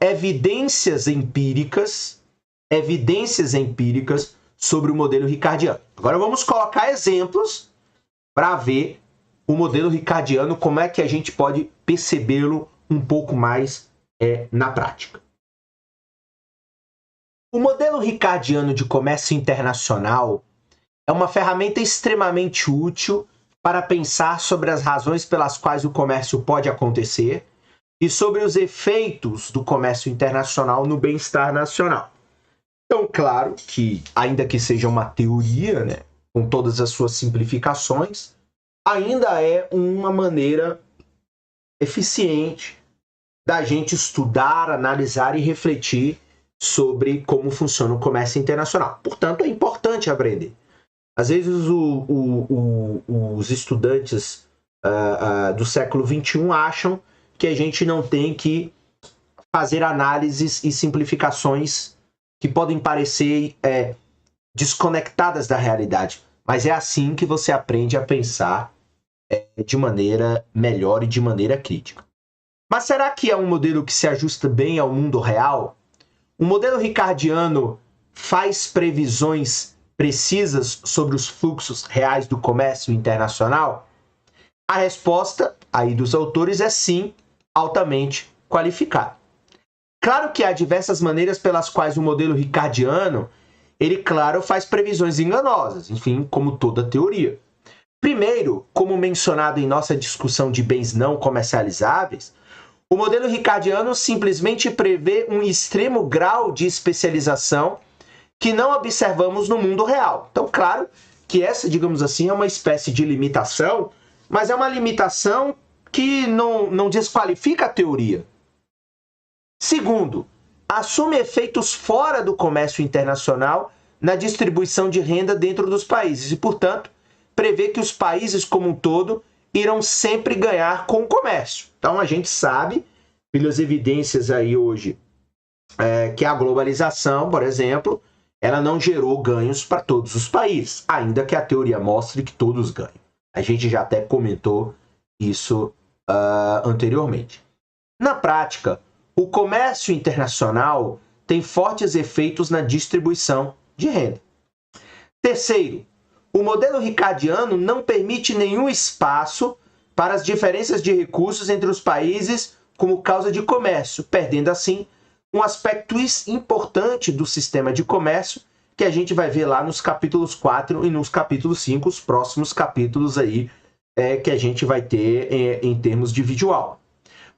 evidências empíricas sobre o modelo ricardiano. Agora vamos colocar exemplos para ver o modelo ricardiano, como é que a gente pode percebê-lo um pouco mais na prática. O modelo ricardiano de comércio internacional é uma ferramenta extremamente útil para pensar sobre as razões pelas quais o comércio pode acontecer e sobre os efeitos do comércio internacional no bem-estar nacional. Então, claro que, ainda que seja uma teoria, né, com todas as suas simplificações, ainda é uma maneira eficiente da gente estudar, analisar e refletir sobre como funciona o comércio internacional. Portanto, é importante aprender. Às vezes os estudantes do século XXI acham que a gente não tem que fazer análises e simplificações que podem parecer desconectadas da realidade. Mas é assim que você aprende a pensar de maneira melhor e de maneira crítica. Mas será que é um modelo que se ajusta bem ao mundo real? O modelo ricardiano faz previsões precisas sobre os fluxos reais do comércio internacional? A resposta aí dos autores é sim, altamente qualificada. Claro que há diversas maneiras pelas quais o modelo ricardiano, ele, claro, faz previsões enganosas, enfim, como toda teoria. Primeiro, como mencionado em nossa discussão de bens não comercializáveis, o modelo ricardiano simplesmente prevê um extremo grau de especialização que não observamos no mundo real. Então, claro que essa, digamos assim, é uma espécie de limitação, mas é uma limitação que não desqualifica a teoria. Segundo, assume efeitos fora do comércio internacional na distribuição de renda dentro dos países e, portanto, prevê que os países como um todo irão sempre ganhar com o comércio. Então, a gente sabe, pelas evidências aí hoje, que a globalização, por exemplo, ela não gerou ganhos para todos os países, ainda que a teoria mostre que todos ganham. A gente já até comentou isso anteriormente. Na prática, o comércio internacional tem fortes efeitos na distribuição de renda. Terceiro, o modelo ricardiano não permite nenhum espaço para as diferenças de recursos entre os países como causa de comércio, perdendo assim um aspecto importante do sistema de comércio que a gente vai ver lá nos capítulos 4 e nos capítulos 5, os próximos capítulos aí que a gente vai ter em termos de videoaula.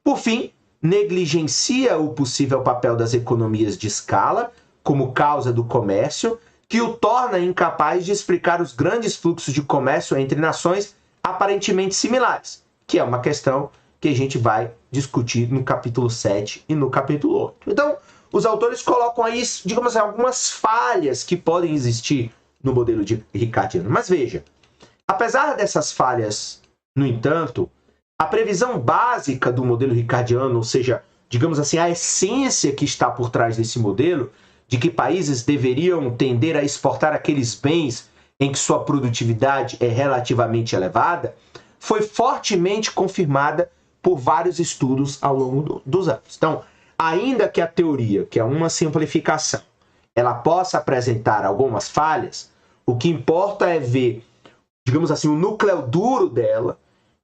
Por fim, negligencia o possível papel das economias de escala como causa do comércio, que o torna incapaz de explicar os grandes fluxos de comércio entre nações aparentemente similares, que é uma questão que a gente vai discutir no capítulo 7 e no capítulo 8. Então, os autores colocam aí, digamos assim, algumas falhas que podem existir no modelo ricardiano. Mas veja, apesar dessas falhas, no entanto, a previsão básica do modelo ricardiano, ou seja, digamos assim, a essência que está por trás desse modelo, de que países deveriam tender a exportar aqueles bens em que sua produtividade é relativamente elevada, foi fortemente confirmada por vários estudos ao longo dos anos. Então, ainda que a teoria, que é uma simplificação, ela possa apresentar algumas falhas, o que importa é ver, digamos assim, o núcleo duro dela,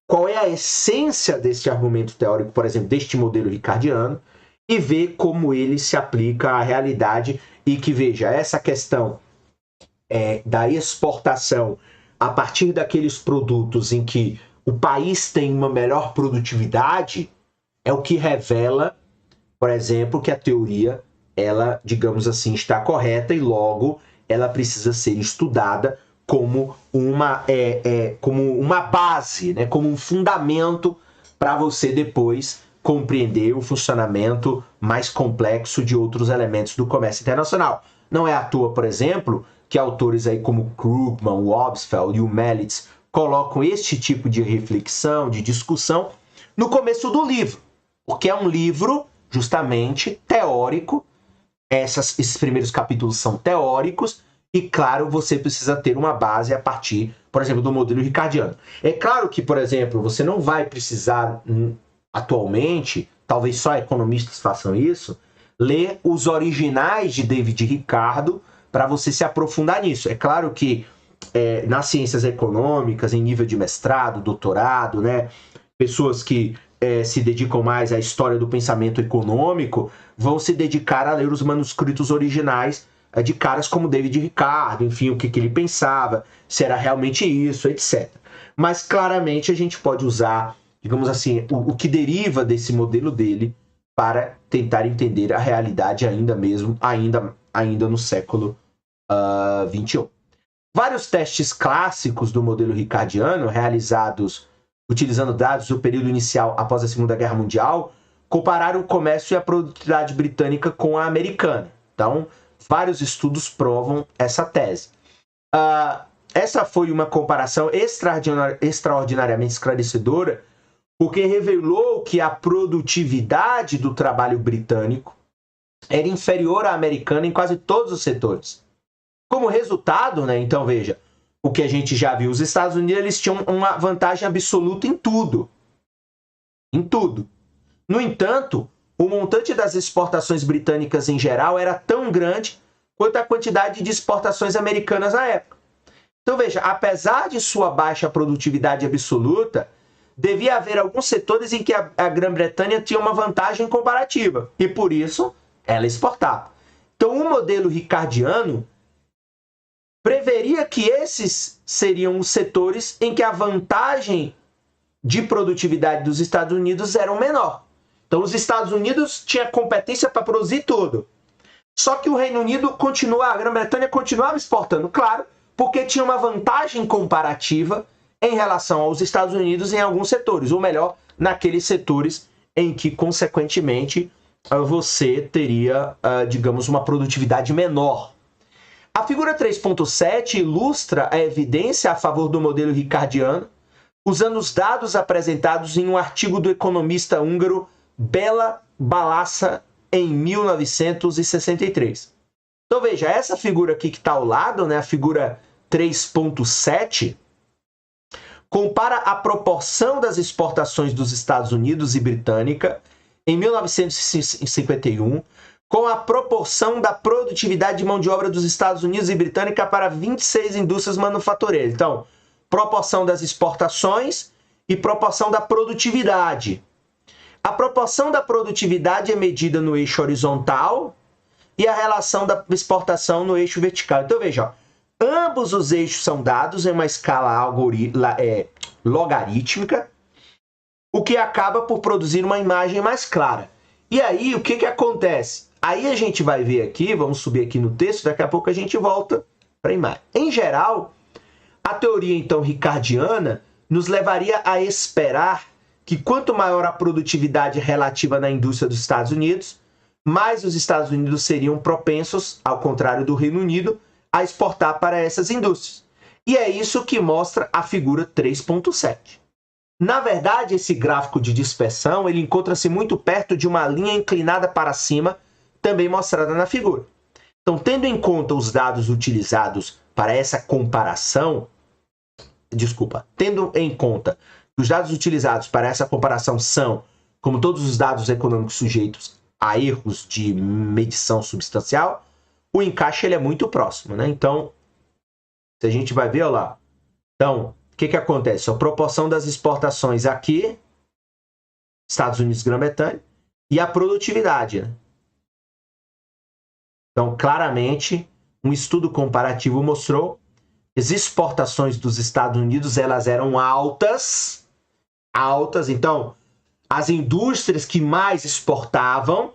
qual é a essência desse argumento teórico, por exemplo, deste modelo ricardiano, e ver como ele se aplica à realidade e que, veja, essa questão da exportação a partir daqueles produtos em que o país tem uma melhor produtividade é o que revela, por exemplo, que a teoria, ela, digamos assim, está correta e logo ela precisa ser estudada como uma base, né, como um fundamento para você depois compreender o funcionamento mais complexo de outros elementos do comércio internacional. Não é à toa, por exemplo, que autores aí como Krugman, o Obstfeld e o Melitz colocam este tipo de reflexão, de discussão, no começo do livro, porque é um livro justamente teórico. Esses primeiros capítulos são teóricos e, claro, você precisa ter uma base a partir, por exemplo, do modelo ricardiano. É claro que, por exemplo, você não vai precisar atualmente, talvez só economistas façam isso, ler os originais de David Ricardo para você se aprofundar nisso. É claro que nas ciências econômicas, em nível de mestrado, doutorado, né, pessoas que se dedicam mais à história do pensamento econômico vão se dedicar a ler os manuscritos originais de caras como David Ricardo, enfim, o que ele pensava, se era realmente isso, etc. Mas claramente a gente pode usar, digamos assim, o que deriva desse modelo dele para tentar entender a realidade ainda no século XXI. Vários testes clássicos do modelo ricardiano, realizados utilizando dados do período inicial após a Segunda Guerra Mundial, compararam o comércio e a produtividade britânica com a americana. Então, vários estudos provam essa tese. Essa foi uma comparação extraordinariamente esclarecedora, porque revelou que a produtividade do trabalho britânico era inferior à americana em quase todos os setores. Como resultado, né, então veja, o que a gente já viu, os Estados Unidos eles tinham uma vantagem absoluta em tudo. Em tudo. No entanto, o montante das exportações britânicas em geral era tão grande quanto a quantidade de exportações americanas na época. Então veja, apesar de sua baixa produtividade absoluta, devia haver alguns setores em que a Grã-Bretanha tinha uma vantagem comparativa e por isso ela exportava. Então o modelo ricardiano preveria que esses seriam os setores em que a vantagem de produtividade dos Estados Unidos era menor. Então os Estados Unidos tinham competência para produzir tudo. Só que o Reino Unido a Grã-Bretanha continuava exportando, claro, porque tinha uma vantagem comparativa em relação aos Estados Unidos em alguns setores, ou melhor, naqueles setores em que, consequentemente, você teria, digamos, uma produtividade menor. A figura 3.7 ilustra a evidência a favor do modelo ricardiano, usando os dados apresentados em um artigo do economista húngaro Béla Balassa em 1963. Então veja, essa figura aqui que está ao lado, né, a figura 3.7, compara a proporção das exportações dos Estados Unidos e britânica em 1951 com a proporção da produtividade de mão de obra dos Estados Unidos e britânica para 26 indústrias manufatureiras. Então, proporção das exportações e proporção da produtividade. A proporção da produtividade é medida no eixo horizontal e a relação da exportação no eixo vertical. Então, veja, ó, ambos os eixos são dados em uma escala logarítmica, o que acaba por produzir uma imagem mais clara. E aí, o que acontece? Aí a gente vai ver aqui, vamos subir aqui no texto, daqui a pouco a gente volta para a imagem. Em geral, a teoria, então, ricardiana nos levaria a esperar que quanto maior a produtividade relativa na indústria dos Estados Unidos, mais os Estados Unidos seriam propensos, ao contrário do Reino Unido, a exportar para essas indústrias. E é isso que mostra a figura 3.7. Na verdade, esse gráfico de dispersão ele encontra-se muito perto de uma linha inclinada para cima, também mostrada na figura. Então, tendo em conta os dados utilizados para essa comparação, tendo em conta que os dados utilizados para essa comparação são, como todos os dados econômicos sujeitos a erros de medição substancial, o encaixe ele é muito próximo, né? Então, se a gente vai ver, olha lá. Então, o que acontece? A proporção das exportações aqui, Estados Unidos e Grã-Bretanha, e a produtividade, né? Então, claramente, um estudo comparativo mostrou que as exportações dos Estados Unidos elas eram altas. Então, as indústrias que mais exportavam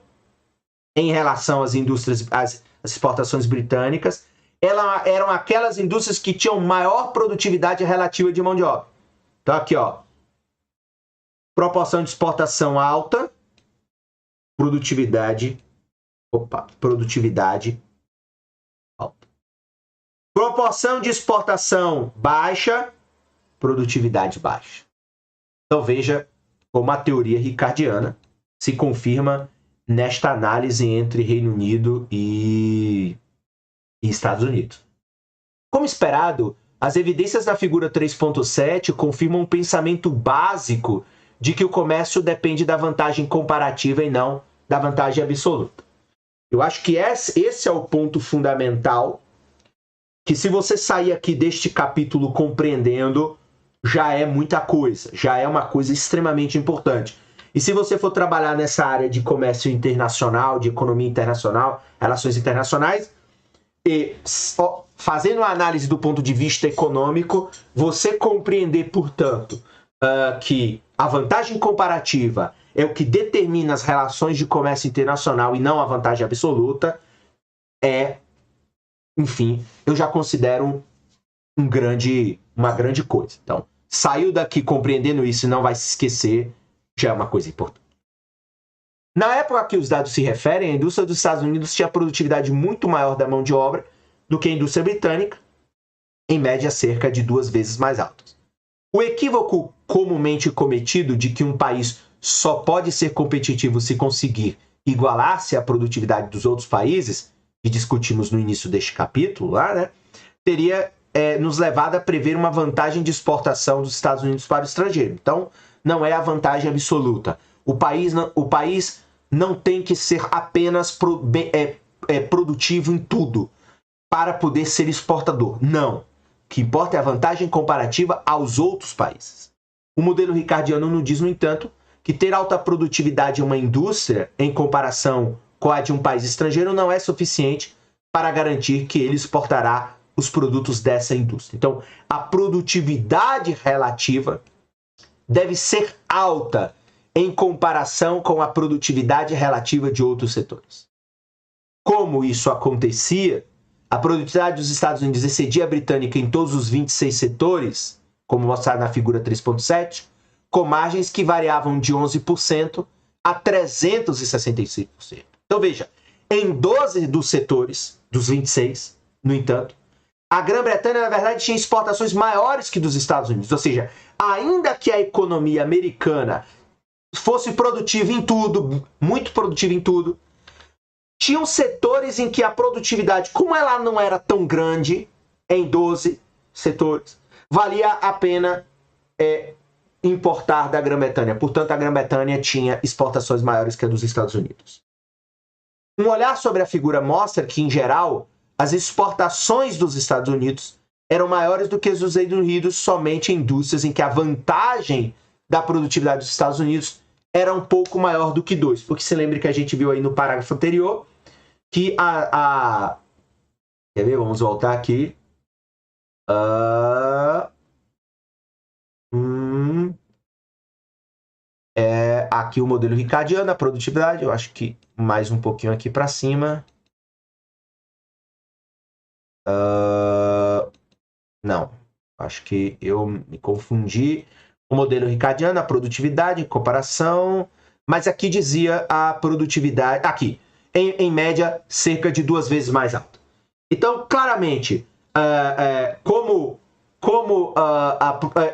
em relação às indústrias, às exportações britânicas, eram aquelas indústrias que tinham maior produtividade relativa de mão de obra. Então, aqui, ó, proporção de exportação alta, produtividade alta. Proporção de exportação baixa, produtividade baixa. Então veja como a teoria ricardiana se confirma nesta análise entre Reino Unido e Estados Unidos. Como esperado, as evidências da figura 3.7 confirmam um pensamento básico de que o comércio depende da vantagem comparativa e não da vantagem absoluta. Eu acho que esse é o ponto fundamental, que se você sair aqui deste capítulo compreendendo, já é muita coisa, já é uma coisa extremamente importante. E se você for trabalhar nessa área de comércio internacional, de economia internacional, relações internacionais, e fazendo uma análise do ponto de vista econômico, você compreender, portanto, que a vantagem comparativa é o que determina as relações de comércio internacional e não a vantagem absoluta, enfim, eu já considero uma grande coisa. Então, saiu daqui compreendendo isso e não vai se esquecer, já é uma coisa importante. Na época a que os dados se referem, a indústria dos Estados Unidos tinha produtividade muito maior da mão de obra do que a indústria britânica, em média cerca de 2 vezes mais altas. O equívoco comumente cometido de que um país só pode ser competitivo se conseguir igualar-se à produtividade dos outros países, que discutimos no início deste capítulo, lá, né, teria nos levado a prever uma vantagem de exportação dos Estados Unidos para o estrangeiro. Então, não é a vantagem absoluta. O país não tem que ser apenas produtivo em tudo para poder ser exportador. Não. O que importa é a vantagem comparativa aos outros países. O modelo ricardiano nos diz, no entanto, que ter alta produtividade em uma indústria, em comparação com a de um país estrangeiro, não é suficiente para garantir que ele exportará os produtos dessa indústria. Então, a produtividade relativa deve ser alta em comparação com a produtividade relativa de outros setores. Como isso acontecia, a produtividade dos Estados Unidos excedia a britânica em todos os 26 setores, como mostrado na figura 3.7, com margens que variavam de 11% a 365%. Então veja, em 12 dos setores, dos 26, no entanto, a Grã-Bretanha, na verdade, tinha exportações maiores que dos Estados Unidos. Ou seja, ainda que a economia americana fosse produtiva em tudo, muito produtiva em tudo, tinham setores em que a produtividade, como ela não era tão grande, em 12 setores, valia a pena importar da Grã-Bretanha. Portanto, a Grã-Bretanha tinha exportações maiores que a dos Estados Unidos. Um olhar sobre a figura mostra que, em geral, as exportações dos Estados Unidos eram maiores do que as dos Estados Unidos somente em indústrias em que a vantagem da produtividade dos Estados Unidos era um pouco maior do que 2. Porque se lembre que a gente viu aí no parágrafo anterior que Quer ver? Vamos voltar aqui. Aqui o modelo ricardiano, a produtividade. Eu acho que mais um pouquinho aqui para cima. Não, acho que eu me confundi. O modelo ricardiano, a produtividade, comparação, mas aqui dizia a produtividade, aqui, em média, cerca de 2 vezes mais alta. Então, claramente,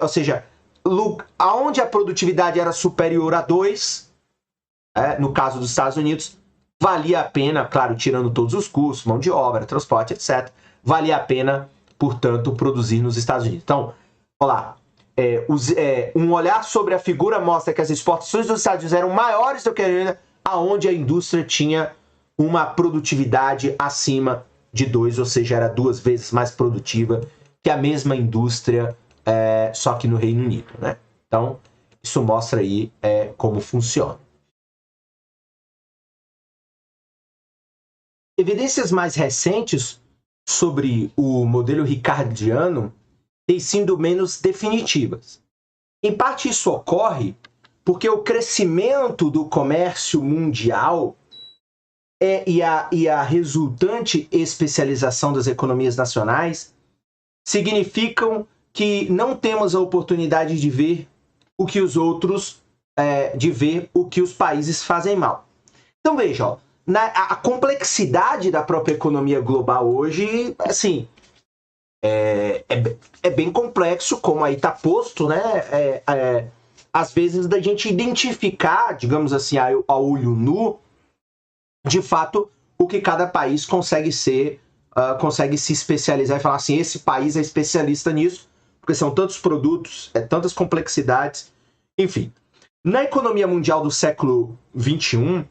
ou seja, aonde a produtividade era superior a 2, no caso dos Estados Unidos, valia a pena, claro, tirando todos os custos, mão de obra, transporte, etc., valia a pena, portanto, produzir nos Estados Unidos. Então, olha lá, um olhar sobre a figura mostra que as exportações dos Estados Unidos eram maiores do que aonde a indústria tinha uma produtividade acima de 2, ou seja, era 2 vezes mais produtiva que a mesma indústria, só que no Reino Unido, né? Então, isso mostra aí como funciona. Evidências mais recentes sobre o modelo ricardiano têm sido menos definitivas. Em parte isso ocorre porque o crescimento do comércio mundial e a resultante especialização das economias nacionais significam que não temos a oportunidade de ver o que os outros, de ver o que os países fazem mal. Então veja, ó, a complexidade da própria economia global hoje, assim, é bem complexo, como aí está posto, né? Às vezes da gente identificar, digamos assim, a olho nu, de fato, o que cada país consegue se especializar e falar assim, esse país é especialista nisso, porque são tantos produtos, tantas complexidades, enfim. Na economia mundial do século XXI,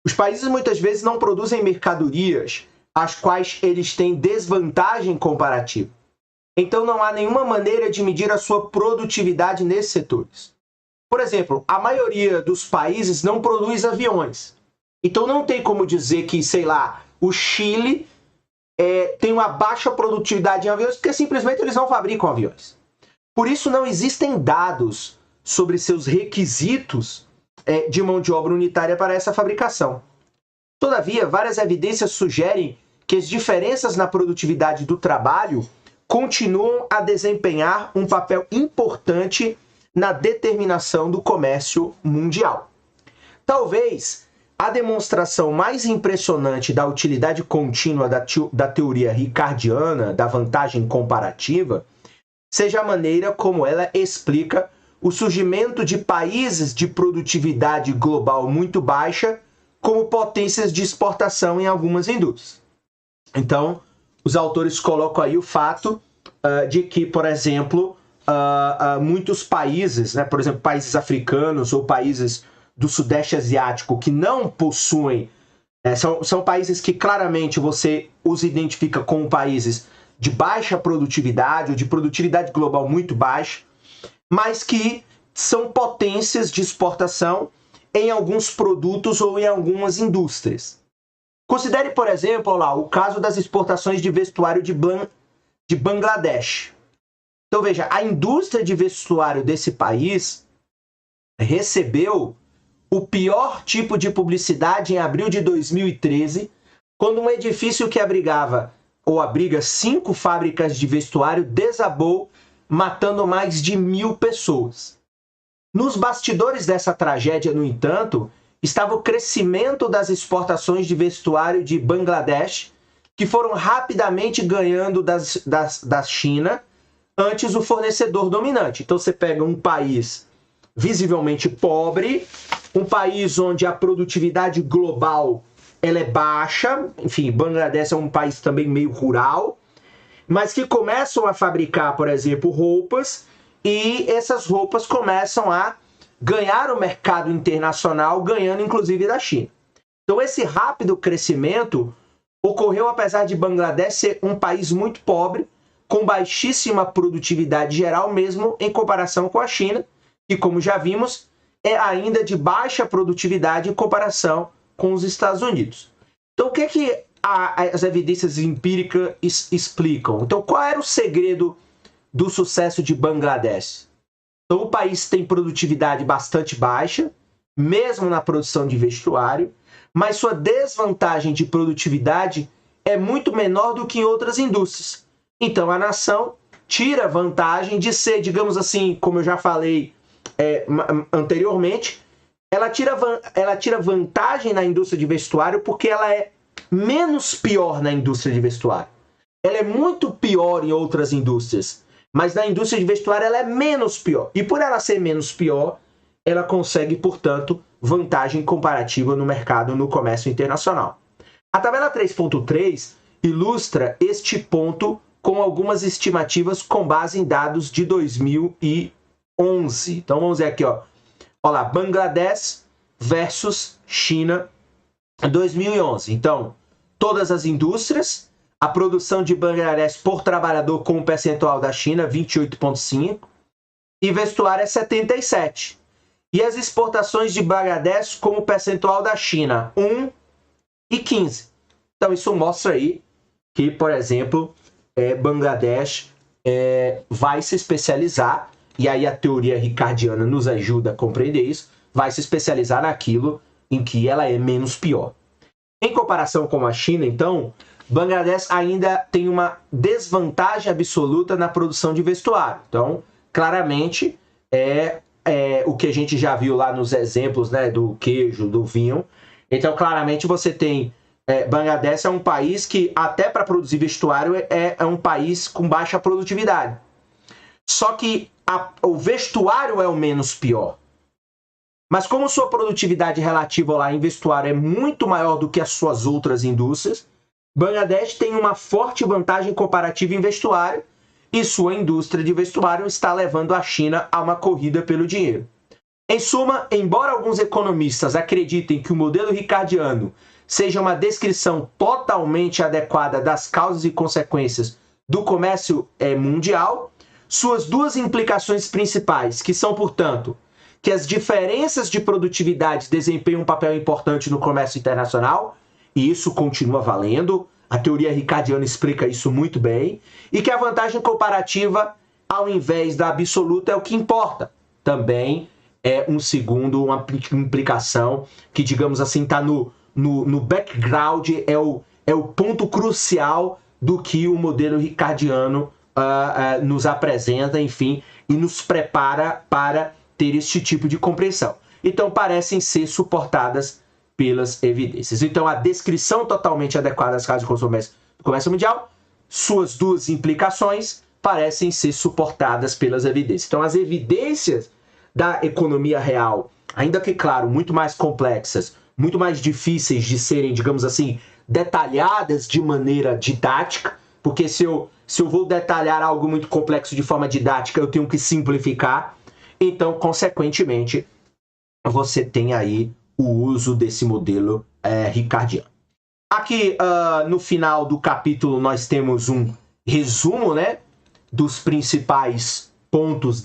Os países muitas vezes não produzem mercadorias as quais eles têm desvantagem comparativa. Então não há nenhuma maneira de medir a sua produtividade nesses setores. Por exemplo, a maioria dos países não produz aviões. Então não tem como dizer que, sei lá, o Chile tem uma baixa produtividade em aviões porque simplesmente eles não fabricam aviões. Por isso não existem dados sobre seus requisitos de mão de obra unitária para essa fabricação. Todavia, várias evidências sugerem que as diferenças na produtividade do trabalho continuam a desempenhar um papel importante na determinação do comércio mundial. Talvez a demonstração mais impressionante da utilidade contínua da teoria ricardiana, da vantagem comparativa, seja a maneira como ela explica o surgimento de países de produtividade global muito baixa como potências de exportação em algumas indústrias. Então, os autores colocam aí o fato de que, por exemplo, muitos países, né, por exemplo, países africanos ou países do Sudeste Asiático que não possuem, são países que claramente você os identifica como países de baixa produtividade ou de produtividade global muito baixa, mas que são potências de exportação em alguns produtos ou em algumas indústrias. Considere, por exemplo, lá, o caso das exportações de vestuário de Bangladesh. Então veja, a indústria de vestuário desse país recebeu o pior tipo de publicidade em abril de 2013, quando um edifício que abriga 5 fábricas de vestuário desabou, matando mais de 1.000 pessoas. Nos bastidores dessa tragédia, no entanto, estava o crescimento das exportações de vestuário de Bangladesh, que foram rapidamente ganhando da China, antes o fornecedor dominante. Então você pega um país visivelmente pobre, um país onde a produtividade global ela é baixa, enfim, Bangladesh é um país também meio rural, mas que começam a fabricar, por exemplo, roupas, e essas roupas começam a ganhar o mercado internacional, ganhando inclusive da China. Então esse rápido crescimento ocorreu apesar de Bangladesh ser um país muito pobre, com baixíssima produtividade geral, mesmo em comparação com a China, que, como já vimos, é ainda de baixa produtividade em comparação com os Estados Unidos. Então, o que as evidências empíricas explicam? Então, qual era o segredo do sucesso de Bangladesh? Então, o país tem produtividade bastante baixa, mesmo na produção de vestuário, mas sua desvantagem de produtividade é muito menor do que em outras indústrias. Então, a nação tira vantagem de ser, digamos assim, como eu já falei anteriormente, ela tira vantagem na indústria de vestuário porque ela é menos pior na indústria de vestuário. Ela é muito pior em outras indústrias, mas na indústria de vestuário ela é menos pior. E por ela ser menos pior, ela consegue, portanto, vantagem comparativa no mercado, no comércio internacional. A tabela 3.3 ilustra este ponto com algumas estimativas com base em dados de 2011. Então vamos ver aqui, ó. Olha lá, Bangladesh versus China 2011. Então, todas as indústrias, a produção de Bangladesh por trabalhador com o percentual da China, 28,5%, e vestuário é 77%. E as exportações de Bangladesh como percentual da China, 1 e 15%. Então isso mostra aí que, por exemplo, Bangladesh vai se especializar, e aí a teoria ricardiana nos ajuda a compreender isso, vai se especializar naquilo em que ela é menos pior. Em comparação com a China, então, Bangladesh ainda tem uma desvantagem absoluta na produção de vestuário. Então, claramente, o que a gente já viu lá nos exemplos, né, do queijo, do vinho. Então, claramente, você tem... Bangladesh é um país que, até para produzir vestuário, é um país com baixa produtividade. Só que o vestuário é o menos pior. Mas como sua produtividade relativa lá em vestuário é muito maior do que as suas outras indústrias, Bangladesh tem uma forte vantagem comparativa em vestuário e sua indústria de vestuário está levando a China a uma corrida pelo dinheiro. Em suma, embora alguns economistas acreditem que o modelo ricardiano seja uma descrição totalmente adequada das causas e consequências do comércio mundial, suas duas implicações principais, que são, portanto, que as diferenças de produtividade desempenham um papel importante no comércio internacional, e isso continua valendo, a teoria ricardiana explica isso muito bem, e que a vantagem comparativa, ao invés da absoluta, é o que importa. Também é uma implicação que, digamos assim, está no background, é o ponto crucial do que o modelo ricardiano nos apresenta, enfim, e nos prepara para ter este tipo de compreensão. Então, parecem ser suportadas pelas evidências. Então, a descrição totalmente adequada das causas do comércio mundial, suas duas implicações parecem ser suportadas pelas evidências. Então, as evidências da economia real, ainda que, claro, muito mais complexas, muito mais difíceis de serem, digamos assim, detalhadas de maneira didática, porque se eu vou detalhar algo muito complexo de forma didática, eu tenho que simplificar. Então, consequentemente, você tem aí o uso desse modelo ricardiano. Aqui, no final do capítulo, nós temos um resumo, né, dos principais pontos